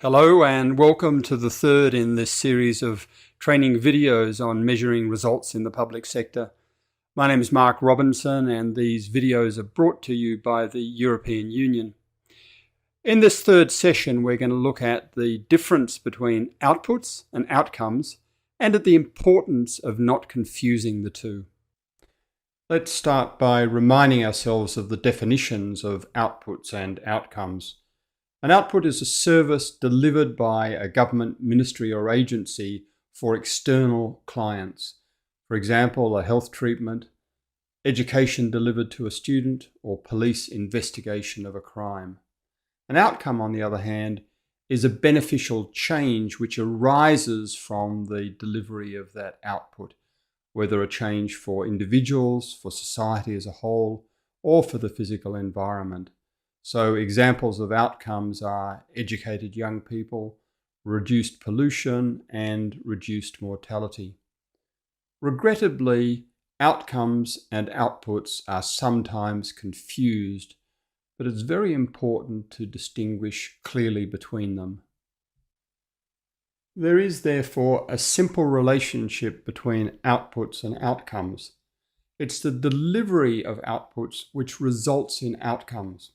Hello and welcome to the third in this series of training videos on measuring results in the public sector. My name is Mark Robinson and these videos are brought to you by the European Union. In this third session, we're going to look at the difference between outputs and outcomes and at the importance of not confusing the two. Let's start by reminding ourselves of the definitions of outputs and outcomes. An output is a service delivered by a government ministry or agency for external clients. For example, a health treatment, education delivered to a student, or police investigation of a crime. An outcome, on the other hand, is a beneficial change which arises from the delivery of that output, whether a change for individuals, for society as a whole, or for the physical environment. So examples of outcomes are educated young people, reduced pollution, and reduced mortality. Regrettably, outcomes and outputs are sometimes confused, but it's very important to distinguish clearly between them. There is therefore a simple relationship between outputs and outcomes. It's the delivery of outputs which results in outcomes,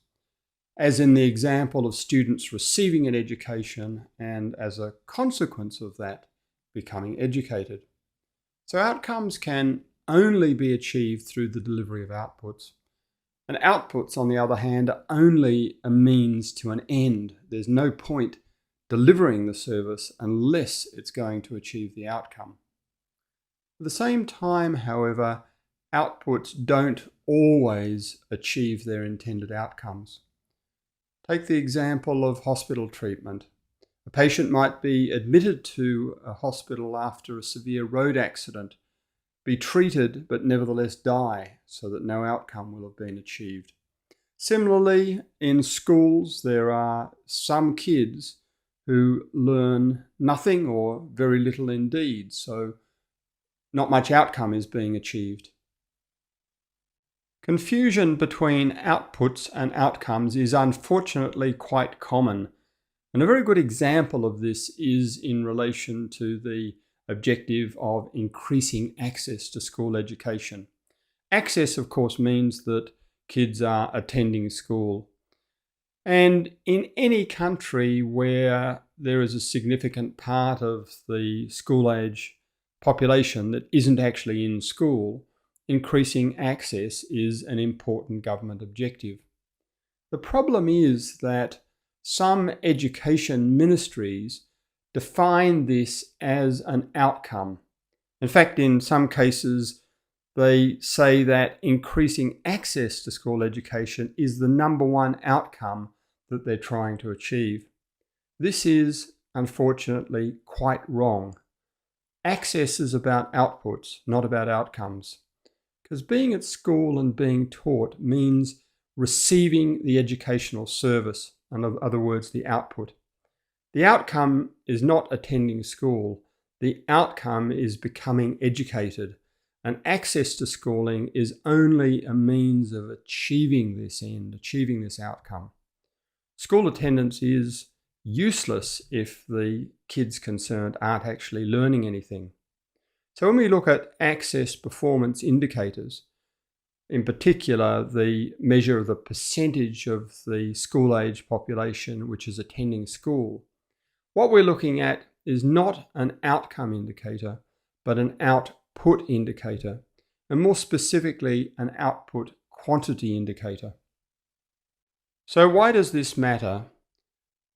as in the example of students receiving an education and, as a consequence of that, becoming educated. So outcomes can only be achieved through the delivery of outputs. And outputs, on the other hand, are only a means to an end. There's no point delivering the service unless it's going to achieve the outcome. At the same time, however, outputs don't always achieve their intended outcomes. Take the example of hospital treatment. A patient might be admitted to a hospital after a severe road accident, be treated but nevertheless die, so that no outcome will have been achieved. Similarly, in schools, there are some kids who learn nothing or very little indeed, so not much outcome is being achieved. Confusion between outputs and outcomes is unfortunately quite common, and a very good example of this is in relation to the objective of increasing access to school education. Access, of course, means that kids are attending school. And in any country where there is a significant part of the school-age population that isn't actually in school, increasing access is an important government objective. The problem is that some education ministries define this as an outcome. In fact, in some cases, they say that increasing access to school education is the number one outcome that they're trying to achieve. This is, unfortunately, quite wrong. Access is about outputs, not about outcomes. Because being at school and being taught means receiving the educational service, in other words, the output. The outcome is not attending school. The outcome is becoming educated. And access to schooling is only a means of achieving this end, achieving this outcome. School attendance is useless if the kids concerned aren't actually learning anything. So when we look at access performance indicators, in particular the measure of the percentage of the school-age population which is attending school, what we're looking at is not an outcome indicator, but an output indicator, and more specifically, an output quantity indicator. So why does this matter?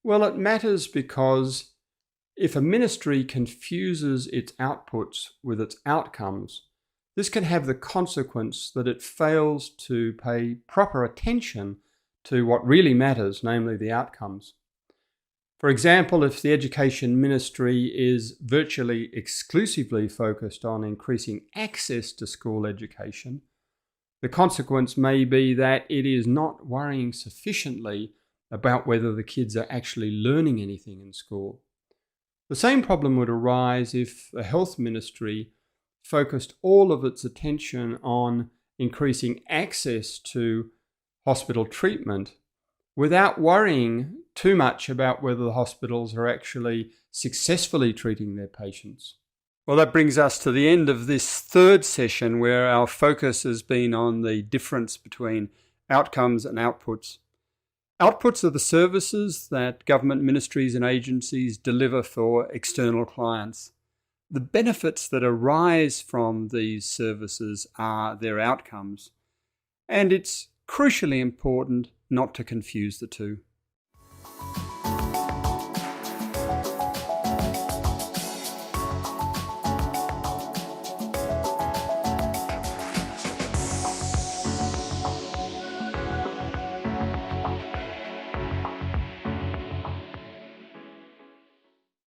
Well, it matters because if a ministry confuses its outputs with its outcomes, this can have the consequence that it fails to pay proper attention to what really matters, namely the outcomes. For example, if the education ministry is virtually exclusively focused on increasing access to school education, the consequence may be that it is not worrying sufficiently about whether the kids are actually learning anything in school. The same problem would arise if the health ministry focused all of its attention on increasing access to hospital treatment without worrying too much about whether the hospitals are actually successfully treating their patients. Well, that brings us to the end of this third session where our focus has been on the difference between outcomes and outputs. Outputs are the services that government ministries and agencies deliver for external clients. The benefits that arise from these services are their outcomes, and it's crucially important not to confuse the two.